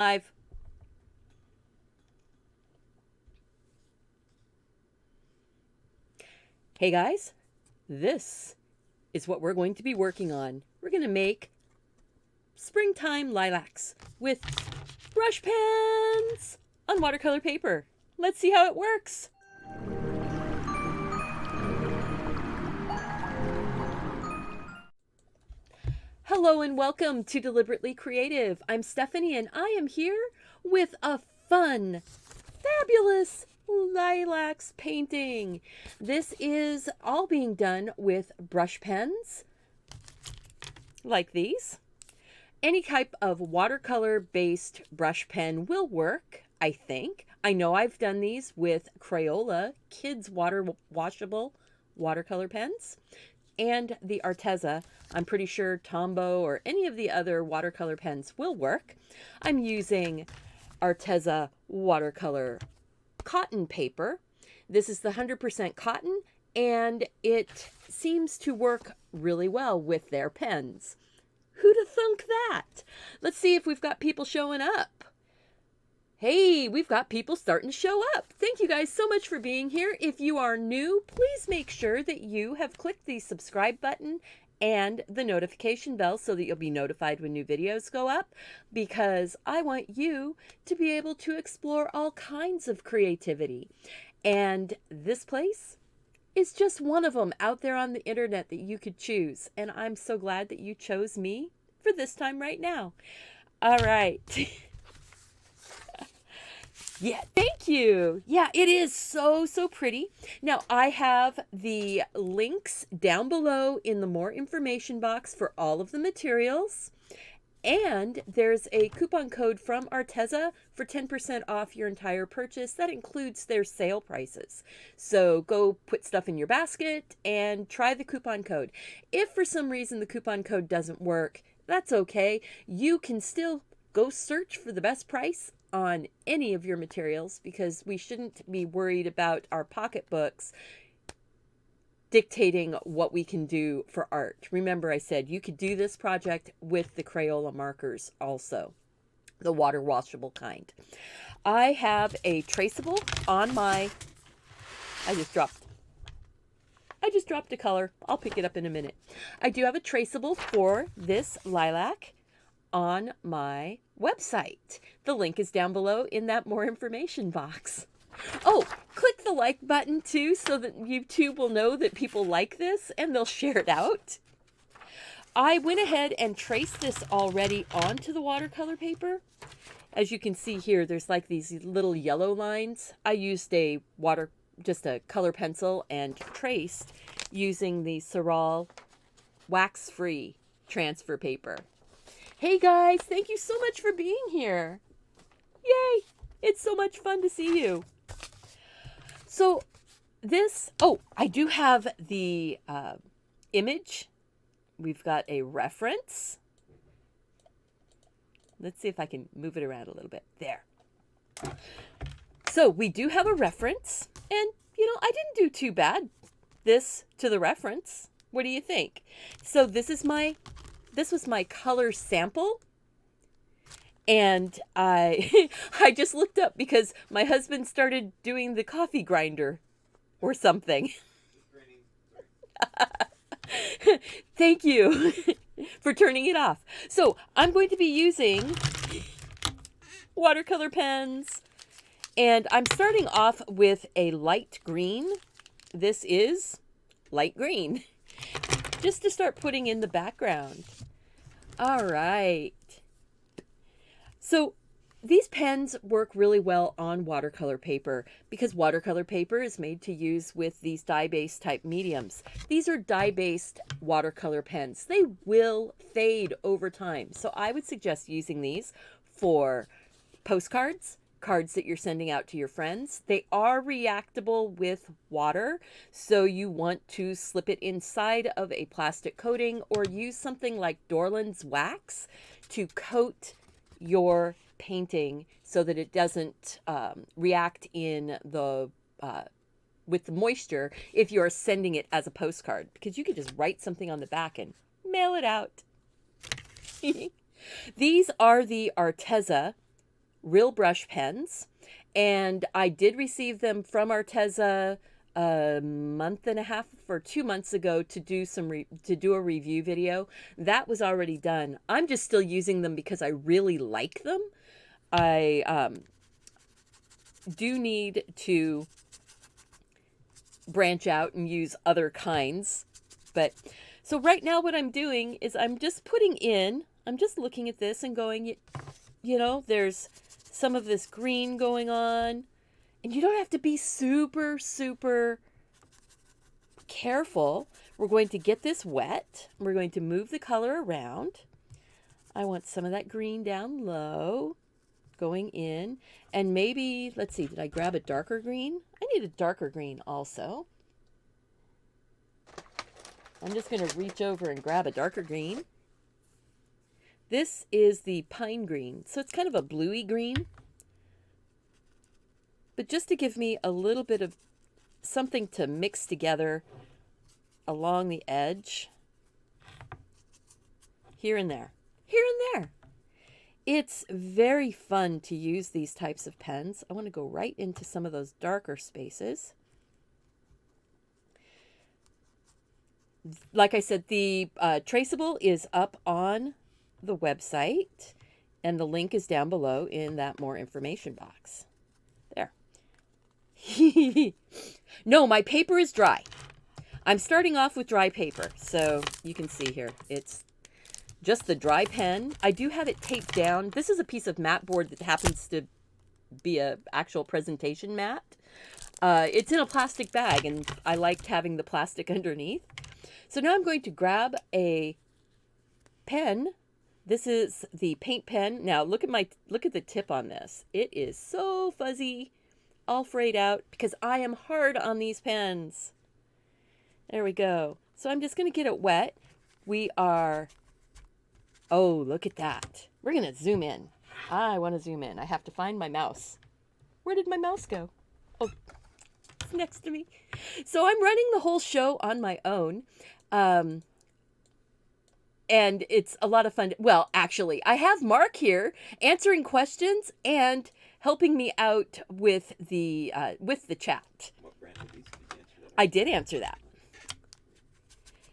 I've Hey guys, this is what we're going to be working on. We're going to make springtime lilacs with brush pens on watercolor paper. Let's see how it works. Hello and welcome to Deliberately Creative. I'm Stephanie and I am here with a fun, fabulous lilacs painting. This is all being done with brush pens like these. Any type of watercolor based brush pen will work, I think. I know I've done these with Crayola kids water washable watercolor pens and the Arteza. I'm pretty sure Tombow or any of the other watercolor pens will work. I'm using Arteza watercolor cotton paper. This is the 100% cotton, and it seems to work really well with their pens. Who'd have thunk that? Let's see if we've got people showing up. Hey, we've got people starting to show up. Thank you guys so much for being here. If you are new, please make sure that you have clicked the subscribe button and the notification bell so that you'll be notified when new videos go up, because I want you to be able to explore all kinds of creativity. And this place is just one of them out there on the internet that you could choose. And I'm so glad that you chose me for this time right now. All right. Yeah, thank you. Yeah, it is so pretty. Now, I have the links down below in the more information box for all of the materials. And there's a coupon code from Arteza for 10% off your entire purchase. That includes their sale prices. So go put stuff in your basket and try the coupon code. If for some reason the coupon code doesn't work, that's okay. You can still go search for the best price on any of your materials, because we shouldn't be worried about our pocketbooks dictating what we can do for art. Remember, I said you could do this project with the Crayola markers also, the water washable kind. I have a traceable on my, I just dropped a color. I'll pick it up in a minute. I do have a traceable for this lilac on my website. The link is down below in that more information box. Oh, click the like button too so that YouTube will know that people like this and they'll share it out. I went ahead and traced this already onto the watercolor paper. As you can see here, there's like these little yellow lines. I used just a color pencil and traced using the Saral wax-free transfer paper. Hey guys, thank you so much for being here. Yay! It's so much fun to see you. So I do have the image. We've got a reference. Let's see if I can move it around a little bit. There. So we do have a reference, and I didn't do too bad. This to the reference. What do you think? So this was my color sample. And I just looked up because my husband started doing the coffee grinder or something. Thank you for turning it off. So I'm going to be using watercolor pens, and I'm starting off with a light green. This is light green, just to start putting in the background. All right. So these pens work really well on watercolor paper because watercolor paper is made to use with these dye-based type mediums. These are dye-based watercolor pens. They will fade over time. So I would suggest using these for postcards, cards that you're sending out to your friends. They are reactable with water, so you want to slip it inside of a plastic coating or use something like Dorland's wax to coat your painting so that it doesn't react in the with the moisture if you're sending it as a postcard, because you could just write something on the back and mail it out. These are the Arteza real brush pens, and I did receive them from Arteza a month and a half or 2 months ago to do to do a review video. That was already done. I'm just still using them because I really like them. I do need to branch out and use other kinds. But so right now what I'm doing is I'm just looking at this and going, you know, there's some of this green going on, and you don't have to be super, super careful. We're going to get this wet. We're going to move the color around. I want some of that green down low going in, and maybe, let's see, did I grab a darker green? I need a darker green also. I'm just going to reach over and grab a darker green. This is the pine green, so it's kind of a bluey green. But just to give me a little bit of something to mix together along the edge, here and there, here and there. It's very fun to use these types of pens. I want to go right into some of those darker spaces. Like I said, the traceable is up on the website, and the link is down below in that more information box. There. No, my paper is dry. I'm starting off with dry paper, so you can see here. It's just the dry pen. I do have it taped down. This is a piece of mat board that happens to be a actual presentation mat. It's in a plastic bag, and I liked having the plastic underneath. So now I'm going to grab a pen. This is the paint pen. Now look at the tip on this. It is so fuzzy, all frayed out, because I am hard on these pens. There we go. So I'm just going to get it wet. Oh, look at that. We're going to zoom in. I want to zoom in. I have to find my mouse. Where did my mouse go? Oh, it's next to me. So I'm running the whole show on my own. And it's a lot of fun. Well, actually, I have Mark here answering questions and helping me out with the chat. What brand of these did you answer that? I did answer that.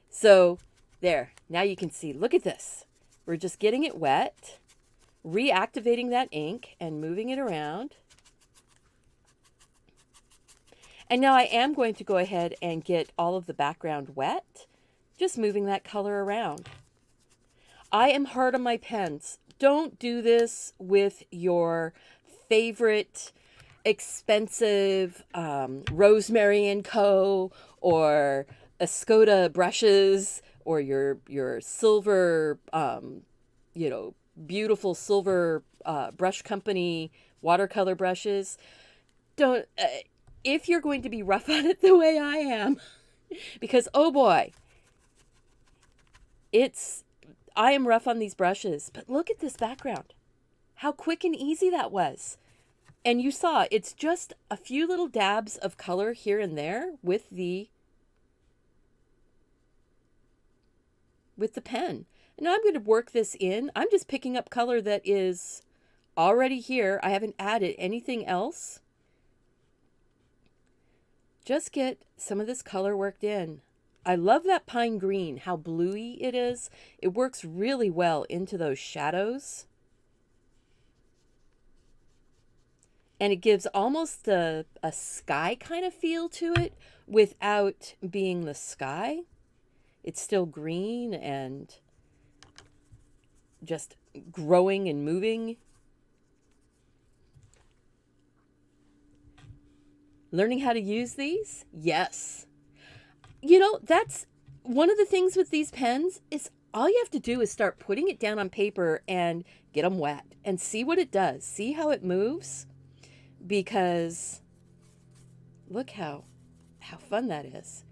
So there, now you can see, look at this. We're just getting it wet, reactivating that ink and moving it around. And now I am going to go ahead and get all of the background wet, just moving that color around. I am hard on my pens. Don't do this with your favorite expensive Rosemary & Co. or Escoda brushes, or your silver, beautiful silver brush company watercolor brushes. Don't, if you're going to be rough on it the way I am, because oh boy, I am rough on these brushes, but look at this background. How quick and easy that was. And you saw, it's just a few little dabs of color here and there with the pen. And now I'm going to work this in. I'm just picking up color that is already here. I haven't added anything else. Just get some of this color worked in. I love that pine green, how bluey it is. It works really well into those shadows. And it gives almost a sky kind of feel to it without being the sky. It's still green and just growing and moving. Learning how to use these? Yes. You know, that's one of the things with these pens is all you have to do is start putting it down on paper and get them wet and see what it does. See how it moves? Because look how fun that is.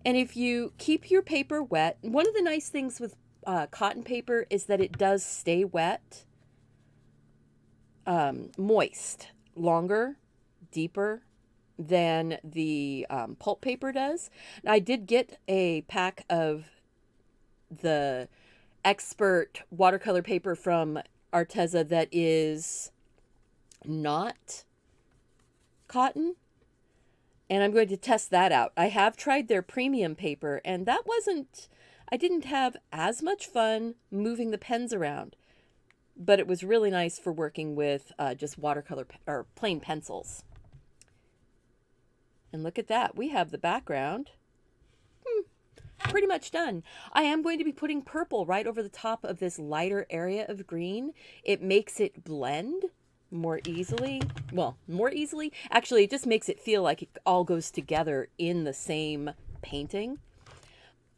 And if you keep your paper wet, one of the nice things with cotton paper is that it does stay wet, moist, longer, deeper than the pulp paper does. I did get a pack of the expert watercolor paper from Arteza that is not cotton. And I'm going to test that out. I have tried their premium paper, and that wasn't, I didn't have as much fun moving the pens around. But it was really nice for working with just watercolor or plain pencils. And look at that. We have the background pretty much done. I am going to be putting purple right over the top of this lighter area of green. It makes it blend more easily. Well, more easily. Actually, it just makes it feel like it all goes together in the same painting.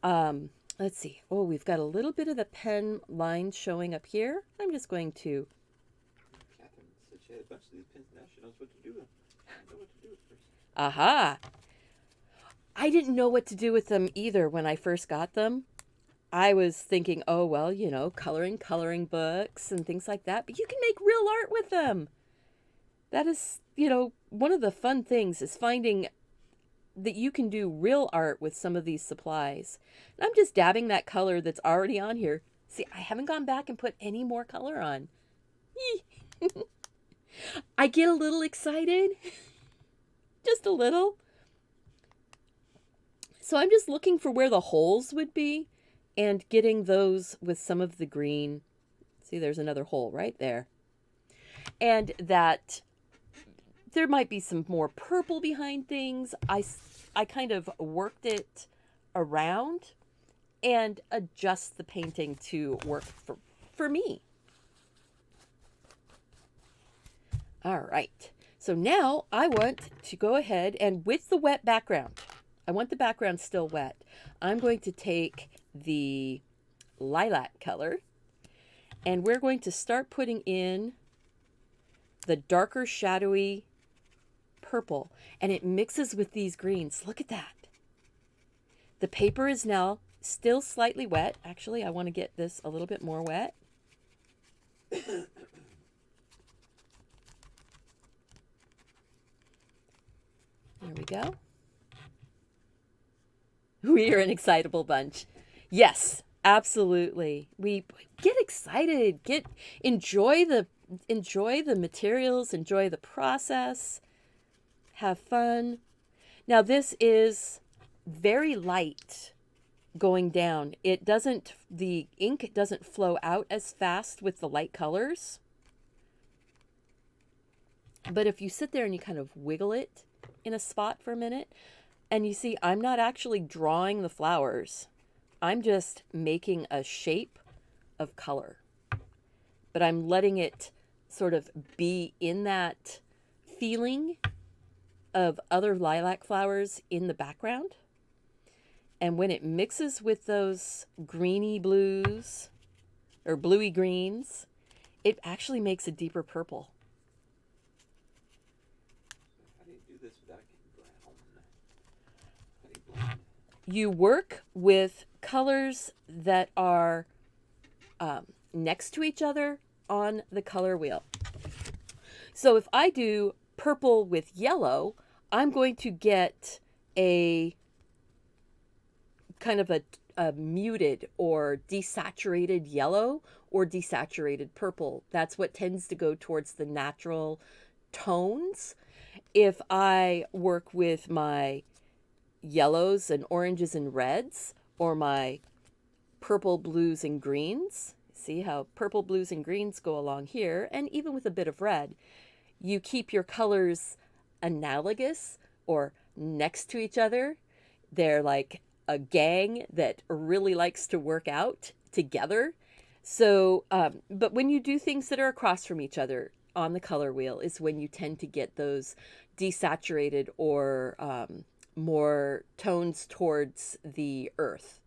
Let's see. Oh, we've got a little bit of the pen line showing up here. I'm just going to... Catherine said she had a bunch of these pins now. She knows what to do with them. She doesn't know what to do with first. Aha! I didn't know what to do with them either when I first got them. I was thinking, oh, well, you know, coloring books and things like that. But you can make real art with them. That is, you know, one of the fun things is finding that you can do real art with some of these supplies. And I'm just dabbing that color that's already on here. See, I haven't gone back and put any more color on. I get a little excited. Just a little. So I'm just looking for where the holes would be and getting those with some of the green. See, there's another hole right there. And that there might be some more purple behind things. I kind of worked it around and adjust the painting to work for me. All right. So now I want to go ahead and with the wet background, I want the background still wet. I'm going to take the lilac color and we're going to start putting in the darker shadowy purple, and it mixes with these greens. Look at that. The paper is now still slightly wet. Actually, I want to get this a little bit more wet. There we go. We are an excitable bunch. Yes, absolutely. We get excited, enjoy the materials, enjoy the process, have fun. Now this is very light going down. The ink doesn't flow out as fast with the light colors. But if you sit there and you kind of wiggle it in a spot for a minute, and you see, I'm not actually drawing the flowers. I'm just making a shape of color. But I'm letting it sort of be in that feeling of other lilac flowers in the background. And when it mixes with those greeny blues or bluey greens, it actually makes a deeper purple. How do you do this without getting brown? How do you blend? You work with colors that are next to each other on the color wheel. So if I do purple with yellow, I'm going to get a kind of a muted or desaturated yellow or desaturated purple. That's what tends to go towards the natural tones. If I work with my yellows and oranges and reds, or my purple, blues, and greens, see how purple, blues, and greens go along here, and even with a bit of red, you keep your colors analogous or next to each other. They're like a gang that really likes to work out together. So, but when you do things that are across from each other on the color wheel is when you tend to get those desaturated or more tones towards the earth.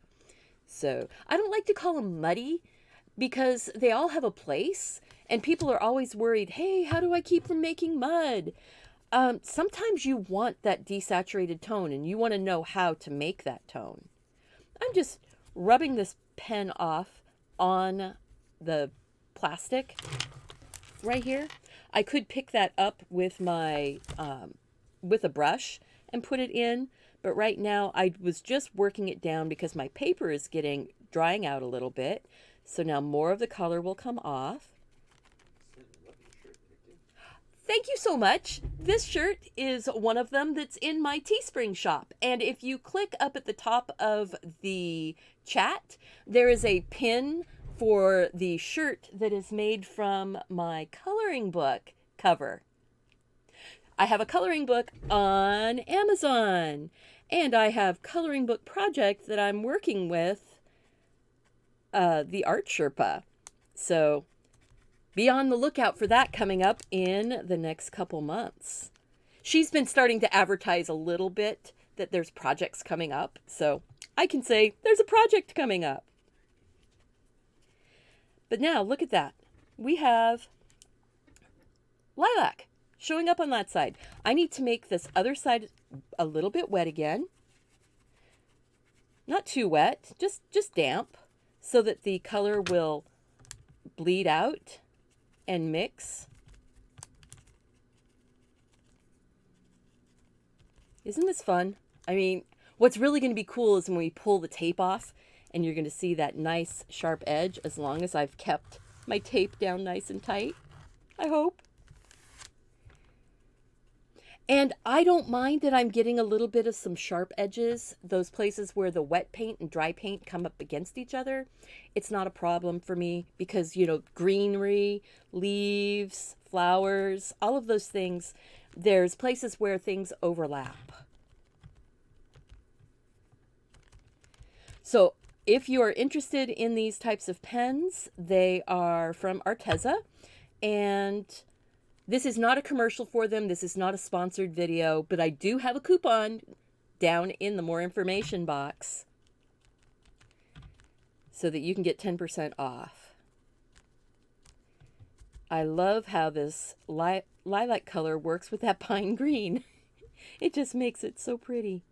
So I don't like to call them muddy because they all have a place and people are always worried, hey, how do I keep from making mud? Sometimes you want that desaturated tone and you want to know how to make that tone. I'm just rubbing this pen off on the plastic right here. I could pick that up with my with a brush and put it in, but right now I was just working it down because my paper is drying out a little bit. So now more of the color will come off. thank you so much. This shirt is one of them that's in my Teespring shop. And if you click up at the top of the chat, there is a pin for the shirt that is made from my coloring book cover. I have a coloring book on Amazon, and I have coloring book project that I'm working with the Art Sherpa. So be on the lookout for that coming up in the next couple months. She's been starting to advertise a little bit that there's projects coming up, so I can say there's a project coming up. But now look at that. We have lilac showing up on that side. I need to make this other side a little bit wet again. Not too wet, just damp, so that the color will bleed out and mix. Isn't this fun? I mean, what's really going to be cool is when we pull the tape off and you're going to see that nice sharp edge, as long as I've kept my tape down nice and tight, I hope. And I don't mind that I'm getting a little bit of some sharp edges, those places where the wet paint and dry paint come up against each other. It's not a problem for me because, you know, greenery, leaves, flowers, all of those things, there's places where things overlap. So if you are interested in these types of pens, they are from Arteza, and this is not a commercial for them. This is not a sponsored video, but I do have a coupon down in the more information box so that you can get 10% off. I love how this lilac color works with that pine green. It just makes it so pretty.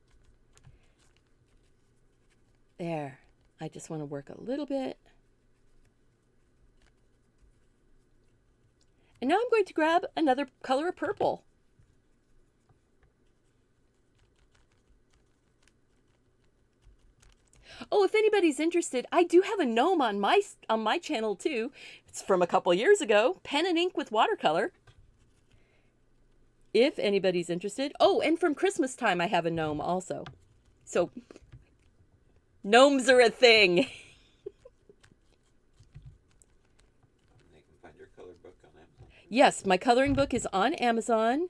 There. I just want to work a little bit. And now I'm going to grab another color of purple. Oh, if anybody's interested, I do have a gnome on my channel too. It's from a couple years ago, pen and ink with watercolor. If anybody's interested. Oh, and from Christmas time I have a gnome also. So gnomes are a thing. They can find your colored book on Amazon. Yes, my coloring book is on Amazon,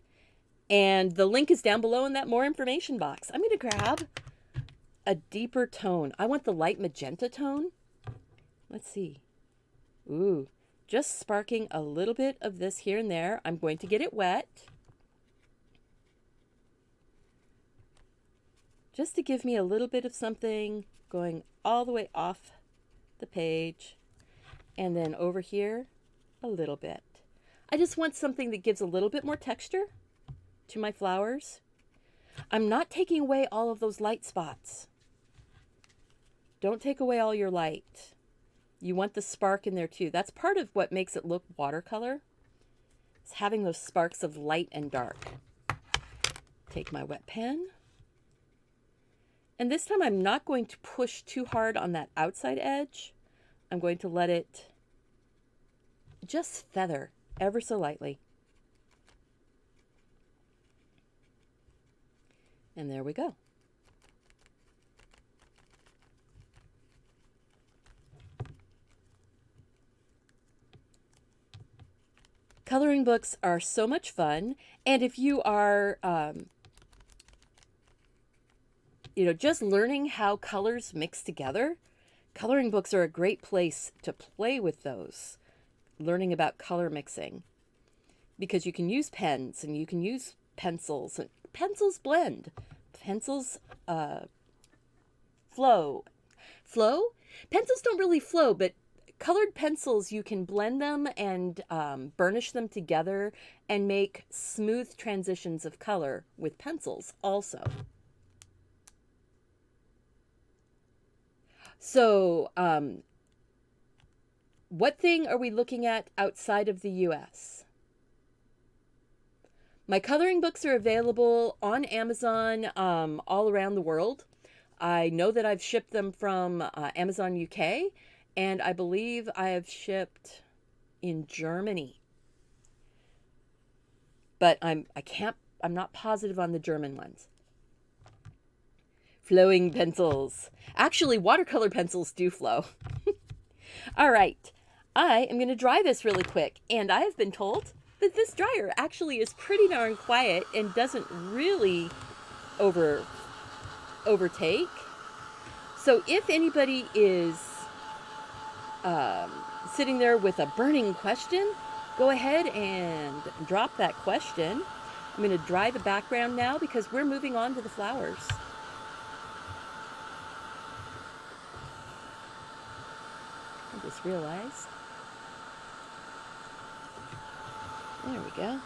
and the link is down below in that more information box. I'm going to grab a deeper tone. I want the light magenta tone. Let's see. Ooh, just sparking a little bit of this here and there. I'm going to get it wet, just to give me a little bit of something going all the way off the page, and then over here a little bit. I just want something that gives a little bit more texture to my flowers. I'm not taking away all of those light spots. Don't take away all your light. You want the spark in there too. That's part of what makes it look watercolor. It's having those sparks of light and dark. Take my wet pen. And this time I'm not going to push too hard on that outside edge. I'm going to let it just feather ever so lightly. And there we go. Coloring books are so much fun, and if you are just learning how colors mix together, coloring books are a great place to play with those, learning about color mixing, because you can use pens and you can use pencils, and pencils blend, pencils flow. Pencils don't really flow, but colored pencils, you can blend them and burnish them together and make smooth transitions of color with pencils also. So, what thing are we looking at outside of the US? My coloring books are available on Amazon all around the world. I know that I've shipped them from Amazon UK, and I believe I have shipped in Germany. but I'm not positive on the German ones. Flowing pencils. Actually, watercolor pencils do flow. All right, I am going to dry this really quick, and I have been told that this dryer actually is pretty darn quiet and doesn't really overtake. So if anybody is sitting there with a burning question, go ahead and drop that question. I'm going to dry the background now because we're moving on to the flowers. I just realized. There we go.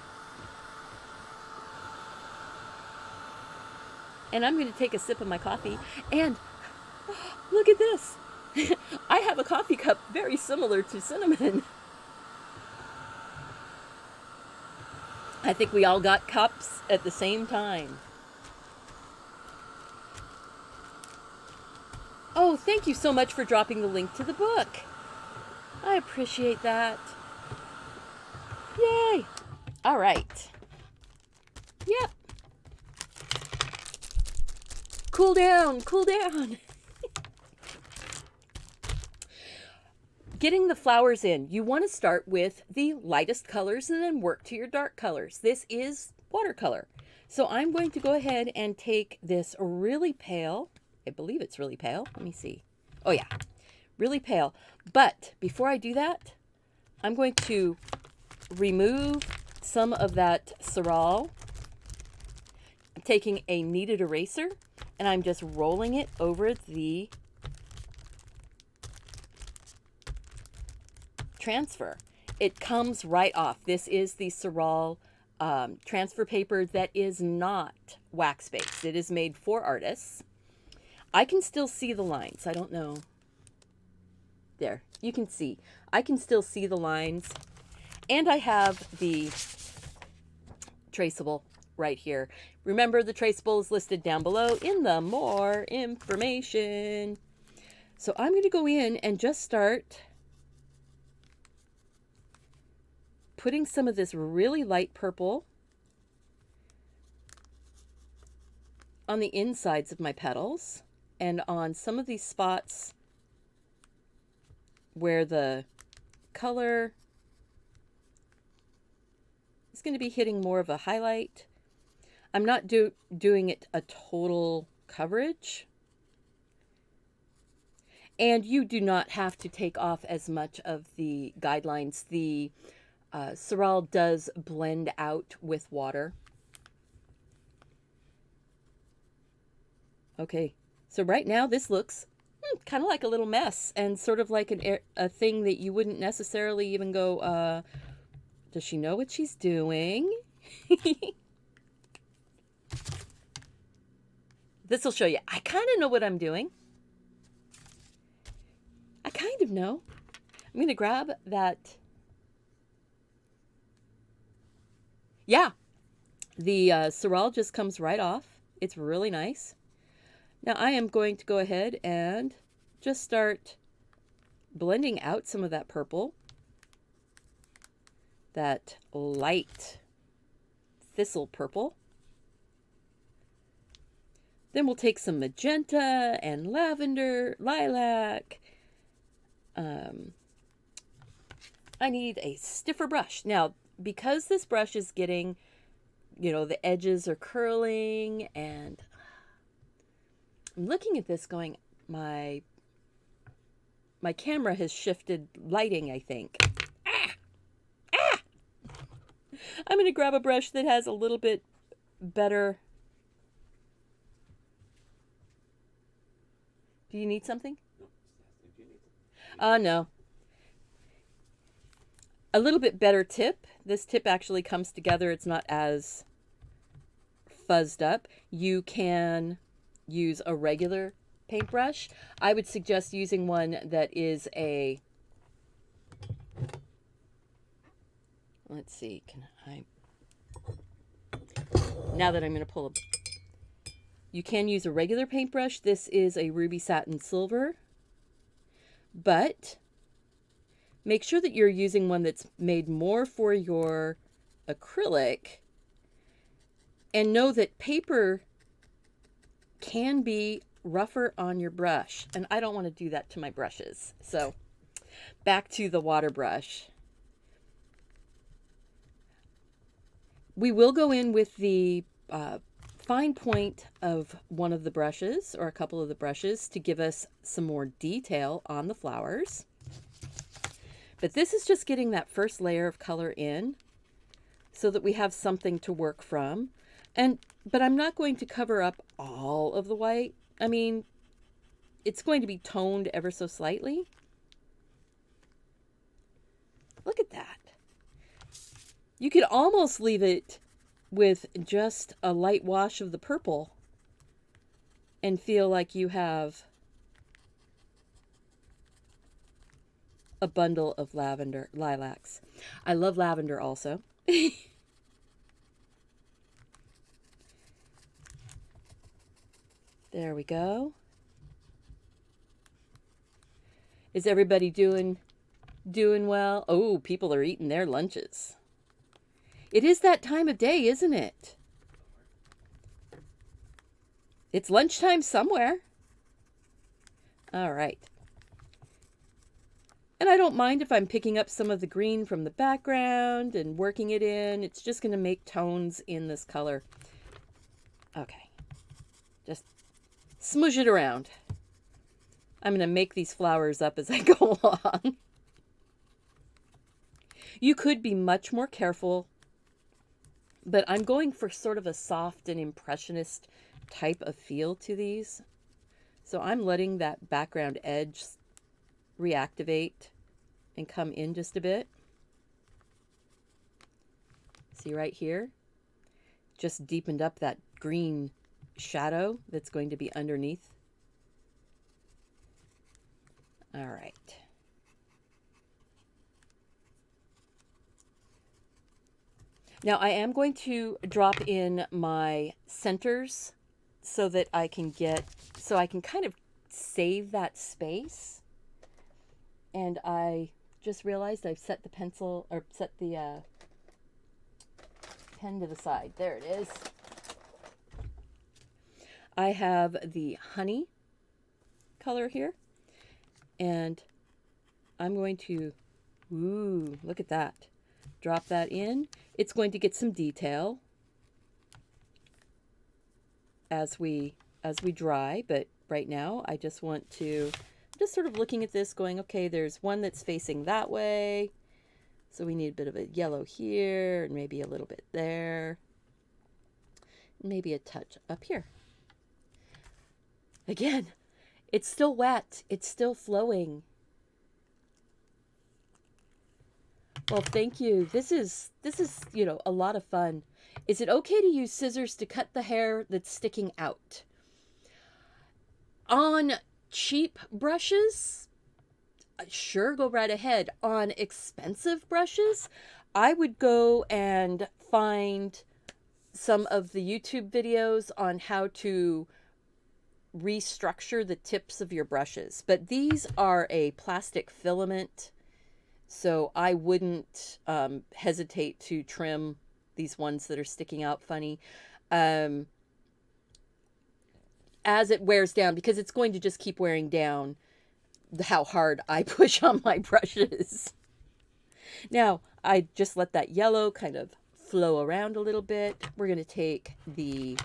And I'm going to take a sip of my coffee. And look at this. I have a coffee cup very similar to Cinnamon. I think we all got cups at the same time. Oh, thank you so much for dropping the link to the book. I appreciate that. Yay! All right. Yep. Cool down, cool down. Getting the flowers in, you want to start with the lightest colors and then work to your dark colors. This is watercolor. So I'm going to go ahead and take this really pale, I believe it's really pale. Let me see. Oh yeah, really pale. But before I do that, I'm going to remove some of that Sorrel. I'm taking a kneaded eraser and I'm just rolling it over the transfer. It comes right off. This is the Sorrel transfer paper that is not wax-based. It is made for artists. I can still see the lines. I don't know. There, you can see. I can still see the lines. And I have the traceable right here. Remember, the traceable is listed down below in the more information. So I'm going to go in and just start putting some of this really light purple on the insides of my petals and on some of these spots where the color is going to be hitting more of a highlight. I'm not doing it a total coverage. And you do not have to take off as much of the guidelines. The Sorrel does blend out with water. Okay, so right now this looks kind of like a little mess and sort of like a thing that you wouldn't necessarily even go, does she know what she's doing? This will show you. I kind of know what I'm doing. I kind of know. I'm going to grab that. Yeah, the Sorrel just comes right off. It's really nice. Now I am going to go ahead and just start blending out some of that purple, that light thistle purple. Then we'll take some magenta and lavender, lilac. I need a stiffer brush. Now, because this brush is getting, you know, the edges are curling, and I'm looking at this going, my camera has shifted lighting, I think. I'm going to grab a brush that has a little bit better. Do you need something? No. A little bit better tip. This tip actually comes together. It's not as fuzzed up. You can use a regular paintbrush. I would suggest using one that is a, let's see, can I, now that I'm going to pull a, you can use a regular paintbrush. This is a ruby satin silver, but make sure that you're using one that's made more for your acrylic And know that paper can be rougher on your brush, and I don't want to do that to my brushes. So back to the water brush. We will go in with the fine point of one of the brushes or a couple of the brushes to give us some more detail on the flowers. But this is just getting that first layer of color in so that we have something to work from. But I'm not going to cover up all of the white. I mean, it's going to be toned ever so slightly. Look at that. You could almost leave it with just a light wash of the purple and feel like you have a bundle of lilacs. I love lavender also. There we go. Is everybody doing well? Oh, people are eating their lunches. It is that time of day, isn't it? It's lunchtime somewhere. All right. And I don't mind if I'm picking up some of the green from the background and working it in. It's just going to make tones in this color. Okay. Just smoosh it around. I'm going to make these flowers up as I go along. You could be much more careful, but I'm going for sort of a soft and impressionist type of feel to these. So I'm letting that background edge reactivate and come in just a bit. See right here? Just deepened up that green shadow that's going to be underneath. All right. Now I am going to drop in my centers so that I can kind of save that space. And I just realized I've set the pencil, or set the pen to the side. There it is. I have the honey color here, and I'm going to, ooh, look at that. Drop that in. It's going to get some detail as we dry, but right now I just want to, just sort of looking at this going, okay, there's one that's facing that way. So we need a bit of a yellow here and maybe a little bit there. Maybe a touch up here. Again, it's still wet. It's still flowing. Well, thank you. This is, you know, a lot of fun. Is it okay to use scissors to cut the hair that's sticking out? On cheap brushes, sure, go right ahead. On expensive brushes, I would go and find some of the YouTube videos on how to restructure the tips of your brushes. But these are a plastic filament, so I wouldn't hesitate to trim these ones that are sticking out funny as it wears down, because it's going to just keep wearing down how hard I push on my brushes. Now, I just let that yellow kind of flow around a little bit. We're going to take the,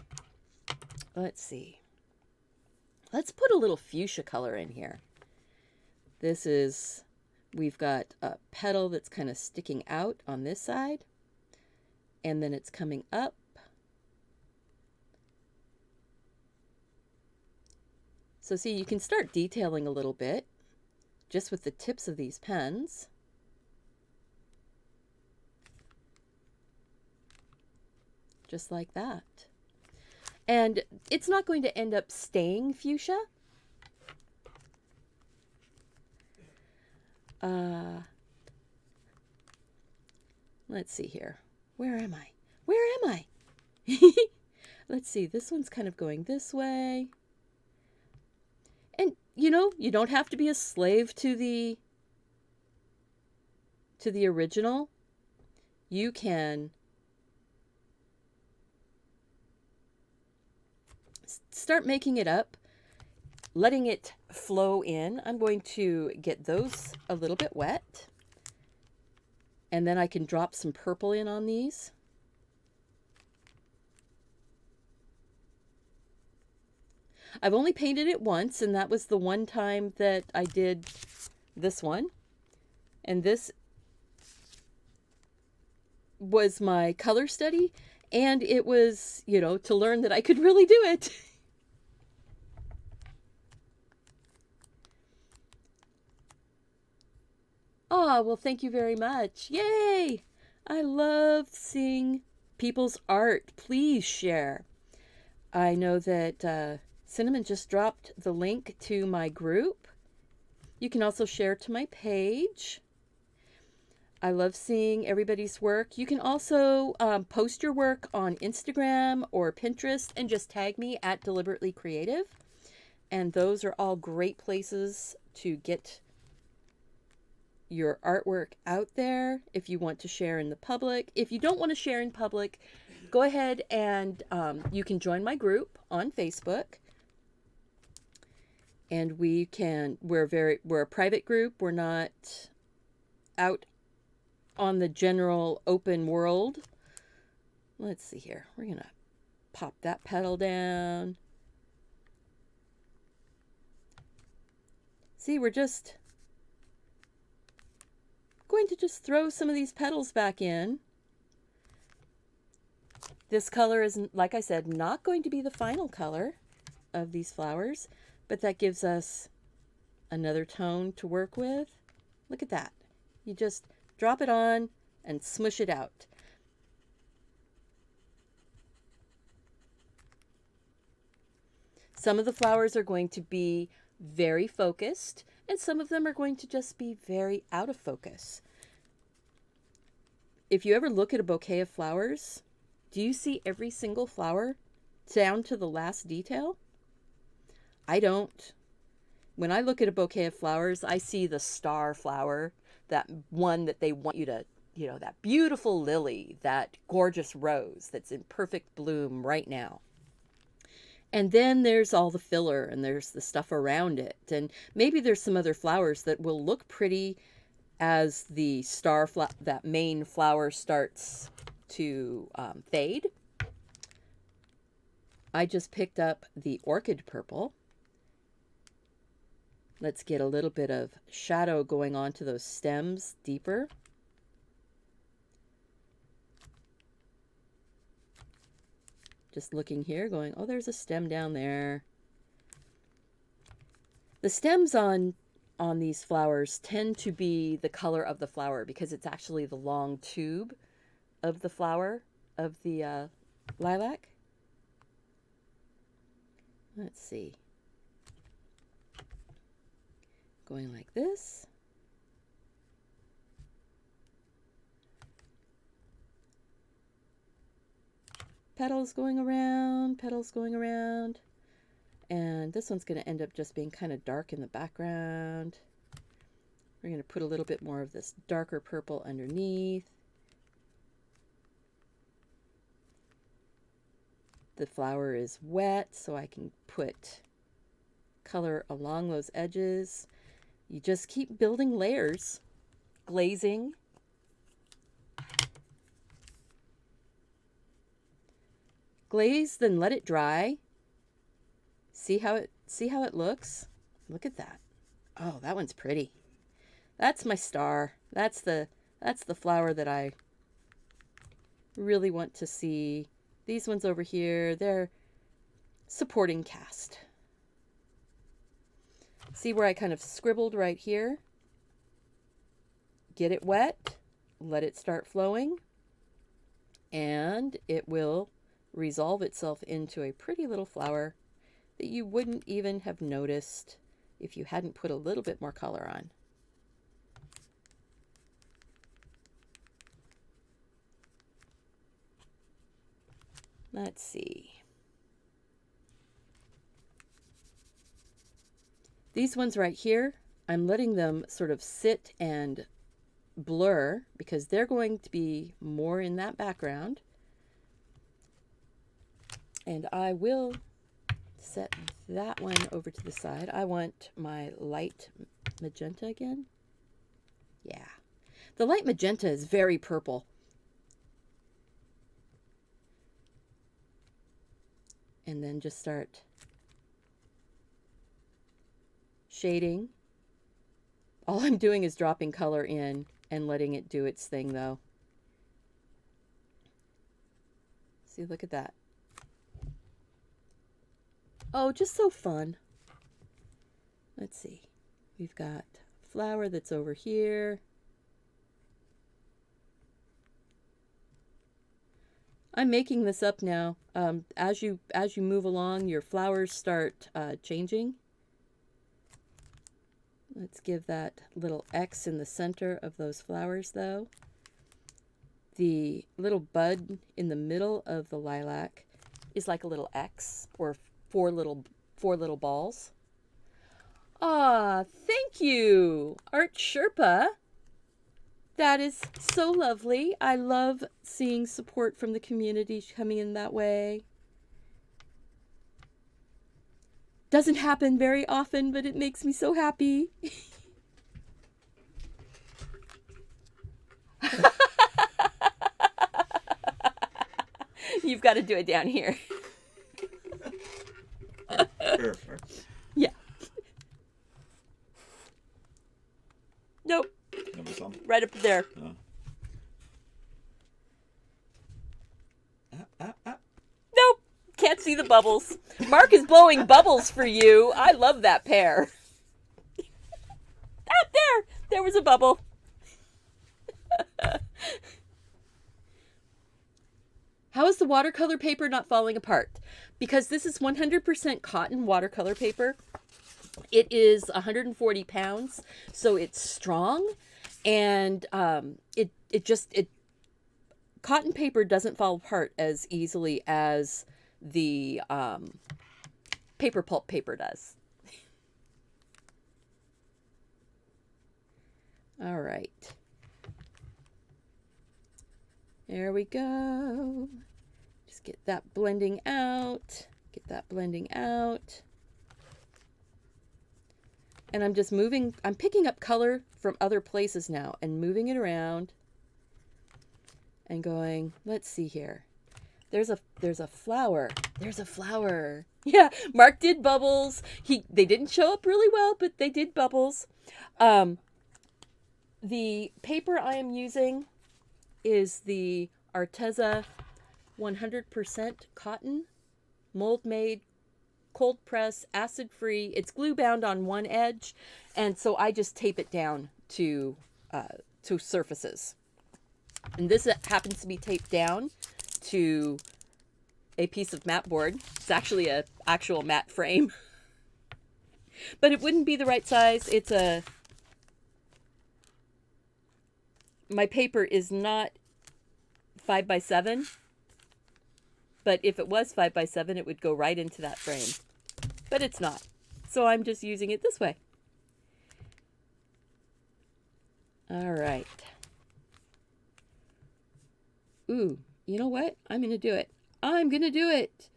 let's see, let's put a little fuchsia color in here. This is, we've got a petal that's kind of sticking out on this side, and then it's coming up. So see, you can start detailing a little bit just with the tips of these pens. Just like that. And it's not going to end up staying fuchsia. Let's see here. Where am I? Where am I? Let's see. This one's kind of going this way. And, you know, you don't have to be a slave to the original. You can start making it up, letting it flow in. I'm going to get those a little bit wet. And then I can drop some purple in on these. I've only painted it once, and that was the one time that I did this one. And this was my color study, and it was, you know, to learn that I could really do it. Ah, well, thank you very much. Yay! I love seeing people's art. Please share. I know that Cinnamon just dropped the link to my group. You can also share to my page. I love seeing everybody's work. You can also post your work on Instagram or Pinterest and just tag me at Deliberately Creative. And those are all great places to get your artwork out there if you want to share in the public. If you don't want to share in public, go ahead and you can join my group on Facebook. And we're a private group. We're not out on the general open world. Let's see here. We're going to pop that petal down. See, we're just going to just throw some of these petals back in. This color is, like I said, not going to be the final color of these flowers, but that gives us another tone to work with. Look at that. You just drop it on and smush it out. Some of the flowers are going to be very focused, and some of them are going to just be very out of focus. If you ever look at a bouquet of flowers, do you see every single flower down to the last detail? I don't. When I look at a bouquet of flowers, I see the star flower, that one that they want you to, you know, that beautiful lily, that gorgeous rose that's in perfect bloom right now. And then there's all the filler, and there's the stuff around it. And maybe there's some other flowers that will look pretty as the that main flower starts to fade. I just picked up the orchid purple. Let's get a little bit of shadow going on to those stems deeper. Just looking here, going, oh, there's a stem down there. The stems on these flowers tend to be the color of the flower because it's actually the long tube of the flower of the lilac. Let's see. Going like this. Petals going around, petals going around. And this one's going to end up just being kind of dark in the background. We're going to put a little bit more of this darker purple underneath. The flower is wet, so I can put color along those edges. You just keep building layers, glazing. Glaze, then let it dry. See how it looks? Look at that. Oh, that one's pretty. That's my star. That's the flower that I really want to see. These ones over here, they're supporting cast. See where I kind of scribbled right here? Get it wet, let it start flowing, and it will resolve itself into a pretty little flower that you wouldn't even have noticed if you hadn't put a little bit more color on. Let's see. These ones right here, I'm letting them sort of sit and blur because they're going to be more in that background. And I will set that one over to the side. I want my light magenta again. Yeah. The light magenta is very purple. And then just start shading. All I'm doing is dropping color in and letting it do its thing, though. See, look at that. Oh, just so fun. Let's see. We've got a flower that's over here. I'm making this up now. As you move along, your flowers start changing. Let's give that little X in the center of those flowers, though. The little bud in the middle of the lilac is like a little X, or four little balls. Ah, thank you, Art Sherpa. That is so lovely. I love seeing support from the community coming in that way. Doesn't happen very often, but it makes me so happy. You've got to do it down here. Yeah. Nope. Right up there. Nope. Can't see the bubbles. Mark is blowing bubbles for you. I love that pear. Ah, there. There was a bubble. How is the watercolor paper not falling apart? Because this is 100% cotton watercolor paper. It is 140 pounds, so it's strong, and cotton paper doesn't fall apart as easily as the paper pulp paper does. All right. There we go. Just get that blending out. Get that blending out. And I'm just moving, I'm picking up color from other places now and moving it around and going, let's see here. There's a flower. There's a flower. Yeah, Mark did bubbles. They didn't show up really well, but they did bubbles. The paper I am using is the Arteza 100% cotton, mold made, cold press, acid free. It's glue bound on one edge, and so I just tape it down to surfaces. And this happens to be taped down to a piece of mat board. It's actually an actual mat frame, but it wouldn't be the right size. My paper is not 5x7, but if it was 5x7, it would go right into that frame, but it's not. So I'm just using it this way. All right. Ooh, you know what? I'm going to do it. I'm going to do it.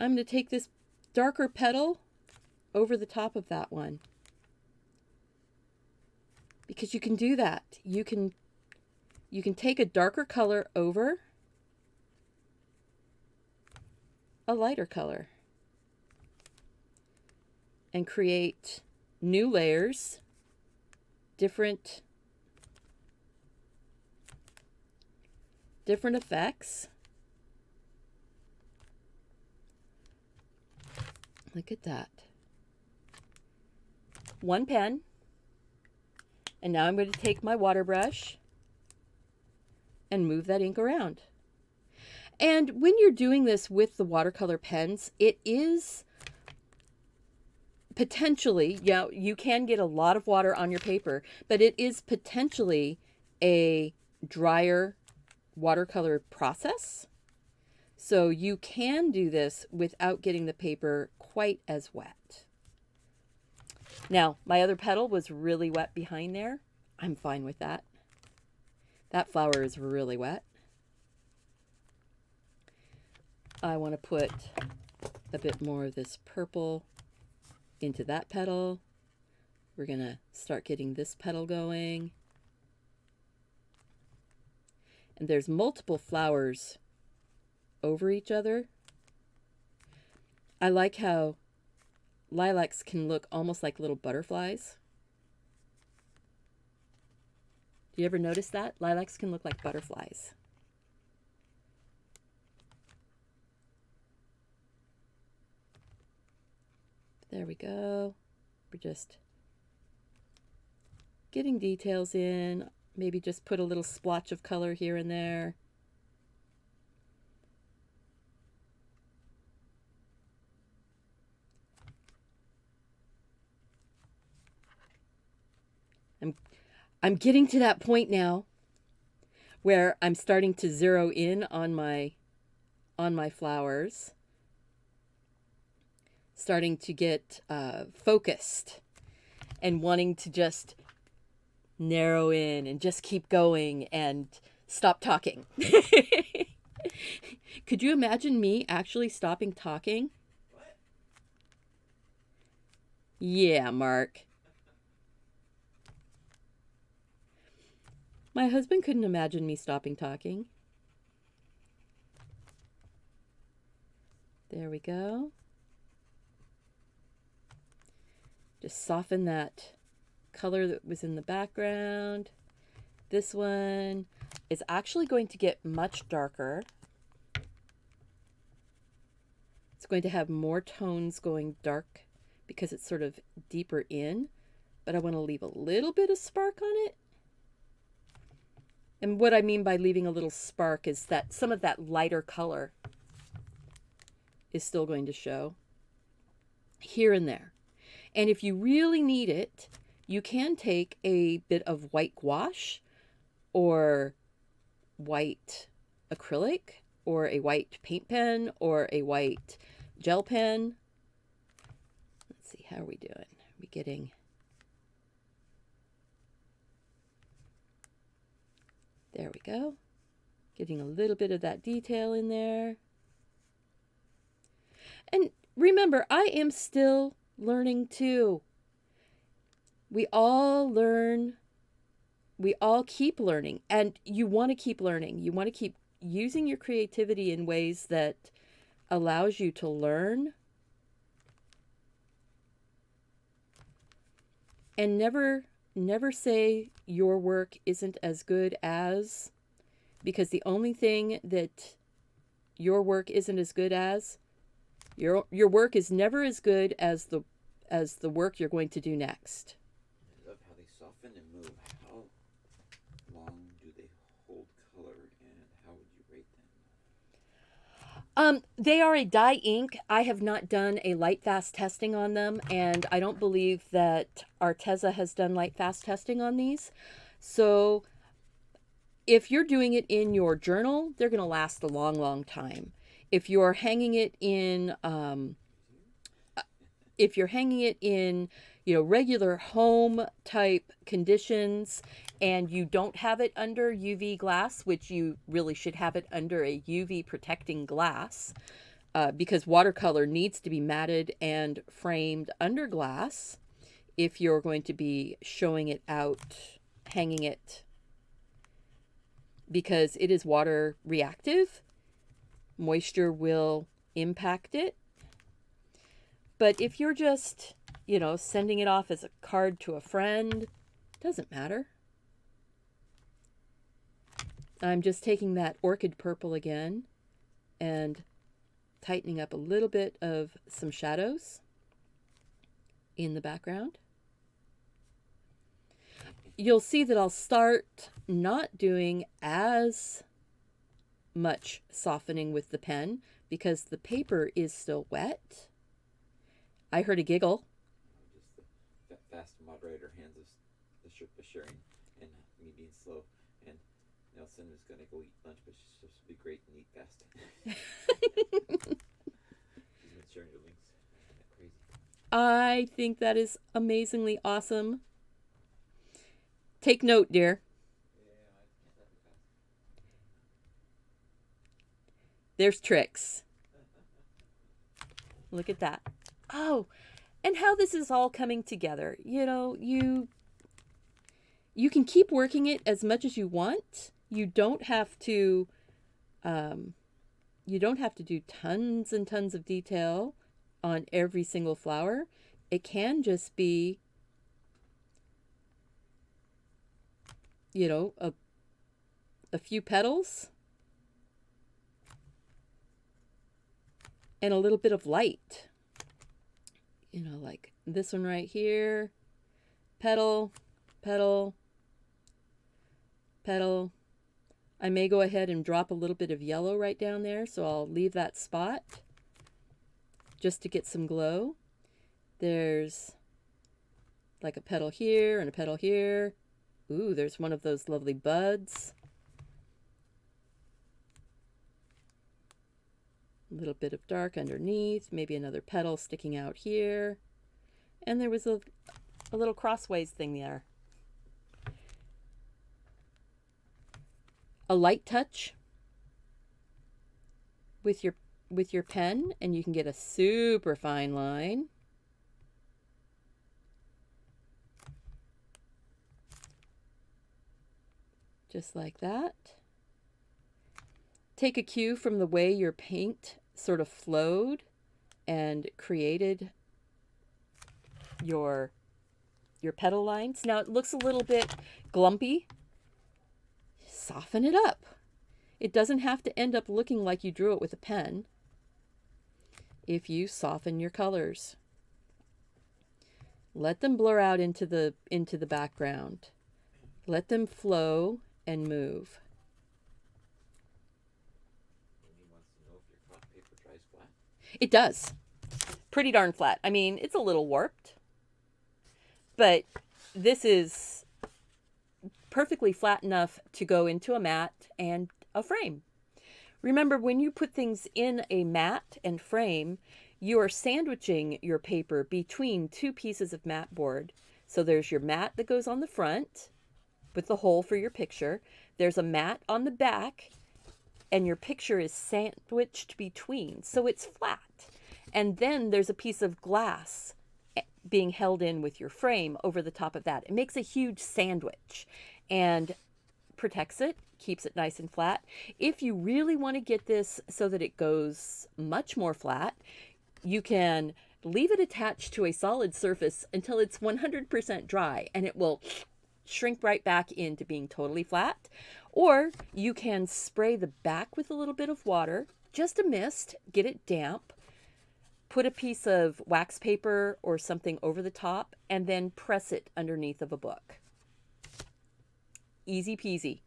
I'm going to take this darker petal over the top of that one. Because you can do that. You can take a darker color over a lighter color and create new layers, different effects. Look at that. One pen. And now I'm going to take my water brush and move that ink around. And when you're doing this with the watercolor pens, it is potentially, yeah, you can get a lot of water on your paper, but it is potentially a drier watercolor process. So you can do this without getting the paper quite as wet. Now, my other petal was really wet behind there. I'm fine with that. That flower is really wet. I want to put a bit more of this purple into that petal. We're going to start getting this petal going. And there's multiple flowers over each other. I like how lilacs can look almost like little butterflies. Do you ever notice that? Lilacs can look like butterflies. There we go. We're just getting details in. Maybe just put a little splotch of color here and there. I'm getting to that point now where I'm starting to zero in on my flowers. Starting to get focused and wanting to just narrow in and just keep going and stop talking. Could you imagine me actually stopping talking? What? Yeah, Mark. My husband couldn't imagine me stopping talking. There we go. Just soften that color that was in the background. This one is actually going to get much darker. It's going to have more tones going dark because it's sort of deeper in, but I want to leave a little bit of spark on it. And what I mean by leaving a little spark is that some of that lighter color is still going to show here and there. And if you really need it, you can take a bit of white gouache or white acrylic or a white paint pen or a white gel pen. Let's see, how are we doing? Are we getting... There we go. Getting a little bit of that detail in there. And remember, I am still learning too. We all learn. We all keep learning. And you want to keep learning. You want to keep using your creativity in ways that allows you to learn. And never say your work isn't as good as, because the only thing that your work isn't as good as, your work is never as good as the work you're going to do next. I love how they soften and move. How long do they hold color, and how would you rate them? They are a dye ink. I have not done a light fast testing on them, and I don't believe that Arteza has done light fast testing on these. So if you're doing it in your journal, they're going to last a long, long time. If you're hanging it in, regular home type conditions, and you don't have it under UV glass, which you really should have it under a UV protecting glass, because watercolor needs to be matted and framed under glass if you're going to be showing it out, hanging it, because it is water reactive. Moisture will impact it. But if you're just, sending it off as a card to a friend, doesn't matter. I'm just taking that orchid purple again and tightening up a little bit of some shadows in the background. You'll see that I'll start not doing as much softening with the pen because the paper is still wet. I heard a giggle. Just the fast moderator hands of the sharing and me being slow. And Nelson is going to go eat lunch, but she's supposed to be great and eat fast. She's been sharing the links. Isn't that crazy? I think that is amazingly awesome. Take note, dear. There's tricks. Look at that. Oh, and how this is all coming together. You know, you can keep working it as much as you want. You don't have to do tons and tons of detail on every single flower. It can just be, you know, a few petals and a little bit of light. You know, like this one right here, petal, petal, petal. I may go ahead and drop a little bit of yellow right down there, so I'll leave that spot just to get some glow. There's like a petal here and a petal here. Ooh, there's one of those lovely buds. A little bit of dark underneath, maybe another petal sticking out here. And there was a little crossways thing there. A light touch with your pen, and you can get a super fine line. Just like that. Take a cue from the way your paint sort of flowed and created your petal lines. Now it looks a little bit glumpy. Soften it up. It doesn't have to end up looking like you drew it with a pen if you soften your colors. Let them blur out into the background. Let them flow and move. It does. Pretty darn flat. I mean, it's a little warped, but this is perfectly flat enough to go into a mat and a frame. Remember, when you put things in a mat and frame, you are sandwiching your paper between two pieces of mat board. So there's your mat that goes on the front with the hole for your picture. There's a mat on the back, and your picture is sandwiched between, so it's flat. And then there's a piece of glass being held in with your frame over the top of that. It makes a huge sandwich and protects it, keeps it nice and flat. If you really want to get this so that it goes much more flat, you can leave it attached to a solid surface until it's 100% dry, and it will shrink right back into being totally flat. Or you can spray the back with a little bit of water, just a mist, get it damp, put a piece of wax paper or something over the top, and then press it underneath of a book. Easy peasy.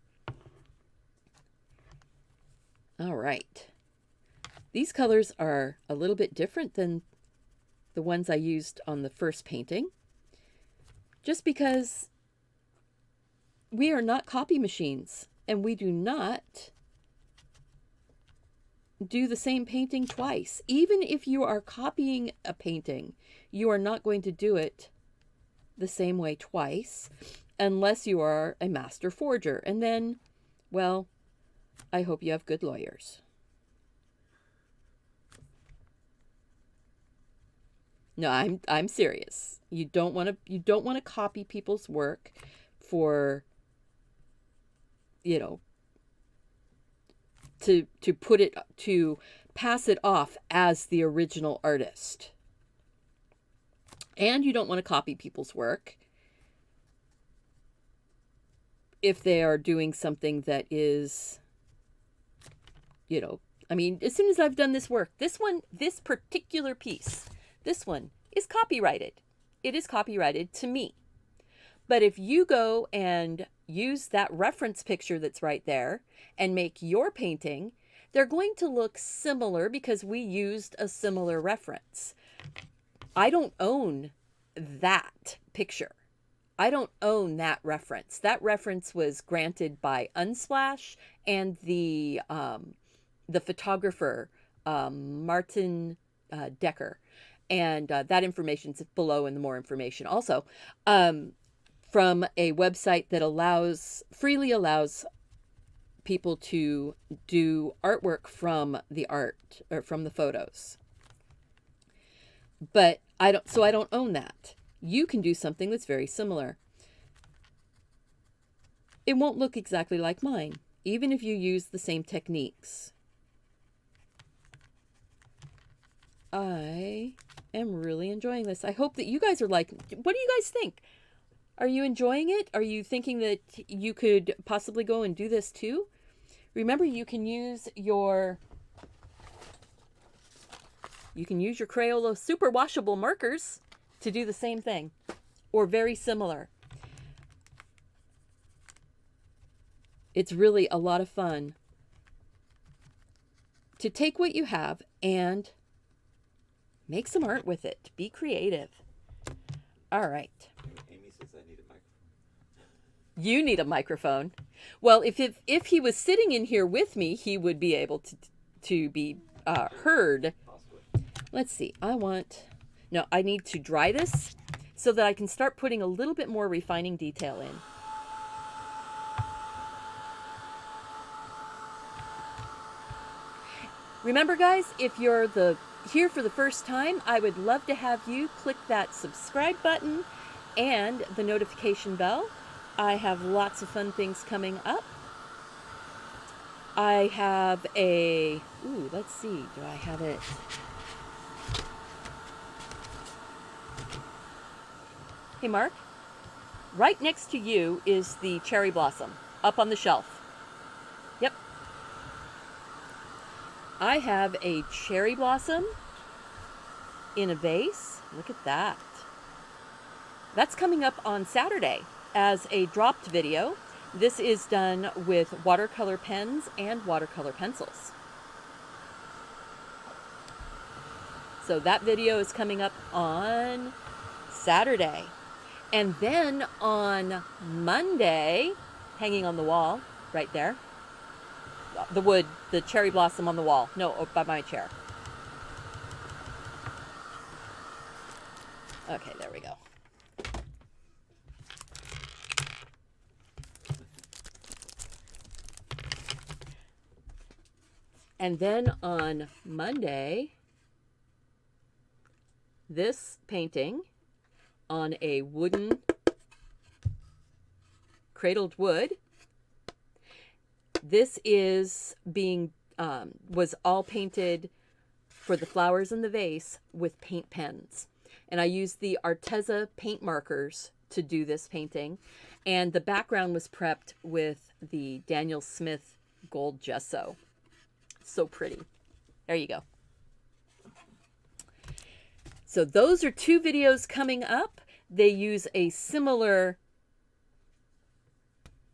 All right. These colors are a little bit different than the ones I used on the first painting, just because we are not copy machines, and we do not do the same painting twice. Even if you are copying a painting, you are not going to do it the same way twice unless you are a master forger. And then, well, I hope you have good lawyers. No, I'm serious. You don't want to copy people's work for, you know, to put it, to pass it off as the original artist. And you don't want to copy people's work if they are doing something that is, you know, I mean, as soon as I've done this work, this particular piece, this one is copyrighted. It is copyrighted to me. But if you go and use that reference picture that's right there and make your painting, they're going to look similar because we used a similar reference. I don't own that picture. I don't own that reference. That reference was granted by Unsplash and the photographer, Martin Decker. And that information's below in the more information. Also, from a website that freely allows people to do artwork from the art or from the photos. But I don't own that. You can do something that's very similar. It won't look exactly like mine, even if you use the same techniques. I am really enjoying this. I hope that you guys are like, what do you guys think? Are you enjoying it? Are you thinking that you could possibly go and do this too? Remember, you can use your Crayola super washable markers to do the same thing or very similar. It's really a lot of fun to take what you have and make some art with it. Be creative. All right. Amy says I need a microphone. You need a microphone. Well, if he was sitting in here with me, he would be able to be heard. Possibly. Let's see. I need to dry this so that I can start putting a little bit more refining detail in. Remember, guys, if you're here for the first time, I would love to have you click that subscribe button and the notification bell. I have lots of fun things coming up. I have let's see, do I have it? Hey, Mark, right next to you is the cherry blossom up on the shelf. Yep. I have a cherry blossom in a vase. Look at that. That's coming up on Saturday as a dropped video. This is done with watercolor pens and watercolor pencils. So that video is coming up on Saturday. And then on Monday, hanging on the wall, right there, the cherry blossom on the wall. No, by my chair. Okay, there we go. And then on Monday, this painting on a wooden cradled wood. This is was all painted for the flowers in the vase with paint pens. And I used the Arteza paint markers to do this painting. And the background was prepped with the Daniel Smith gold gesso. So pretty. There you go. So those are two videos coming up. They use